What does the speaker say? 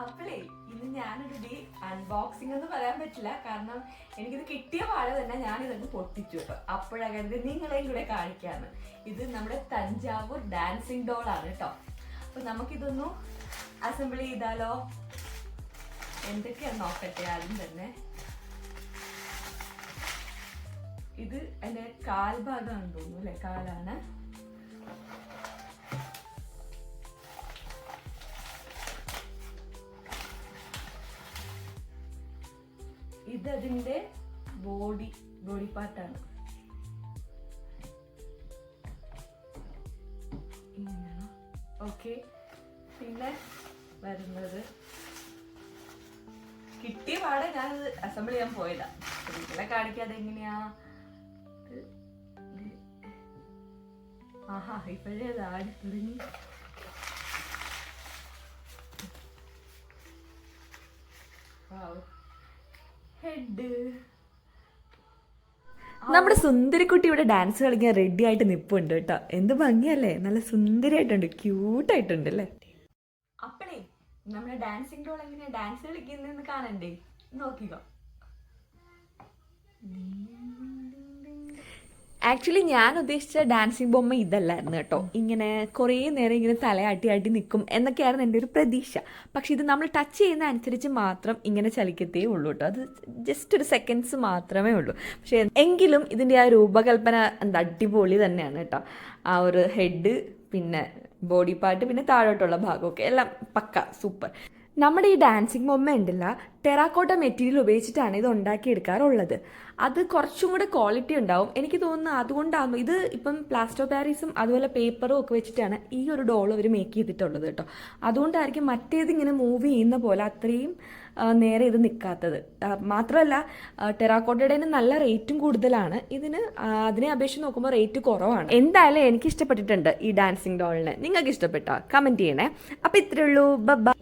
അപ്പോഴേ ഇന്ന് ഞാനൊരു അൺബോക്സിംഗ് എന്ന് പറയാൻ പറ്റില്ല, കാരണം എനിക്കിത് കിട്ടിയ പാടെ തന്നെ ഞാനിതൊന്ന് പൊട്ടിച്ചു കേട്ടോ. അപ്പോഴാകരുത് നിങ്ങളെയും കൂടെ കാണിക്കാന്ന്. ഇത് നമ്മുടെ തഞ്ചാവൂർ ഡാൻസിങ് ഡോൾ ആണ് കേട്ടോ. അപ്പൊ നമുക്കിതൊന്നു അസംബിൾ ചെയ്താലോ? എന്തൊക്കെയാന്ന് നോക്കട്ടെ. ആദ്യം തന്നെ ഇത് എൻ്റെ കാൽഭാഗമാണെന്ന് തോന്നുന്നു അല്ലെ, കാലാണ്. ഇതതിൻ്റെ ബോഡി പാർട്ടാണ്. ഇങ്ങനെയാണ്. ഓക്കെ, പിന്നെ വരുന്നത് കിട്ടിയ പാടെ ഞാനത് അസംബിൾ ചെയ്യാൻ പോയതാ. നിങ്ങളെ കാണിക്കാതെ എങ്ങനെയാ? ആഹാ, ഇപ്പോഴേ അത് ആടി തുടങ്ങി. ഹെഡ്. നമ്മുടെ സുന്ദരിക്കുട്ടി ഇവിടെ ഡാൻസ് കളിക്കാൻ റെഡി ആയിട്ട് നിൽപ്പുണ്ട് കേട്ടോ. എന്ത് ഭംഗിയല്ലേ, നല്ല സുന്ദരിയായിട്ടുണ്ട്, ക്യൂട്ടായിട്ടുണ്ട് അല്ലേ. അപ്പളേ നമ്മുടെ ഡാൻസിങ് ഡോൾ എങ്ങനെയാ ഡാൻസ് കളിക്കുന്നതെന്ന് കാണണ്ടേ? നോക്കിക്കോ. ആക്ച്വലി ഞാൻ ഉദ്ദേശിച്ച ഡാൻസിങ് ബൊമ്മ ഇതല്ലായിരുന്നു കേട്ടോ. ഇങ്ങനെ കുറേ നേരം ഇങ്ങനെ തലയാട്ടി നിൽക്കും എന്നൊക്കെയായിരുന്നു എൻ്റെ ഒരു പ്രതീക്ഷ. പക്ഷെ ഇത് നമ്മൾ ടച്ച് ചെയ്യുന്ന അനുസരിച്ച് മാത്രം ഇങ്ങനെ ചലിക്കത്തേ ഉള്ളൂ കേട്ടോ. അത് ജസ്റ്റ് ഒരു സെക്കൻഡ്സ് മാത്രമേ ഉള്ളൂ. പക്ഷെ എങ്കിലും ഇതിൻ്റെ ആ രൂപകൽപ്പന എന്താ അടിപൊളി തന്നെയാണ് കേട്ടോ. ആ ഒരു ഹെഡ്, പിന്നെ ബോഡി പാർട്ട്, പിന്നെ താഴോട്ടുള്ള ഭാഗമൊക്കെ എല്ലാം പക്ക സൂപ്പർ. നമ്മുടെ ഈ ഡാൻസിങ് ബൊമ്മ ഉണ്ടല്ല, ടെറാക്കോട്ട മെറ്റീരിയൽ ഉപയോഗിച്ചിട്ടാണ് ഇത് ഉണ്ടാക്കിയെടുക്കാറുള്ളത്. അത് കുറച്ചും കൂടെ ക്വാളിറ്റി ഉണ്ടാവും എനിക്ക് തോന്നുന്നു. അതുകൊണ്ടാണ് ഇത് ഇപ്പം പ്ലാസ്റ്റർ ഓഫ് പാരീസും അതുപോലെ പേപ്പറും ഒക്കെ വെച്ചിട്ടാണ് ഈ ഒരു ഡോൾ അവർ മേക്ക് ചെയ്തിട്ടുള്ളത് കേട്ടോ. അതുകൊണ്ടായിരിക്കും മറ്റേത് ഇങ്ങനെ മൂവ് ചെയ്യുന്ന പോലെ അത്രയും നേരെ ഇത് നിൽക്കാത്തത്. മാത്രമല്ല ടെറാക്കോട്ടയുടെ നല്ല റേറ്റും കൂടുതലാണ് ഇതിന്. അതിനെ അപേക്ഷിച്ച് നോക്കുമ്പോൾ റേറ്റ് കുറവാണ്. എന്തായാലും എനിക്ക് ഇഷ്ടപ്പെട്ടിട്ടുണ്ട് ഈ ഡാൻസിങ് ഡോളിനെ. നിങ്ങൾക്ക് ഇഷ്ടപ്പെട്ടോ? കമൻറ്റ് ചെയ്യണേ. അപ്പോൾ ഇത്രയേ ഉള്ളൂ. ബൈ.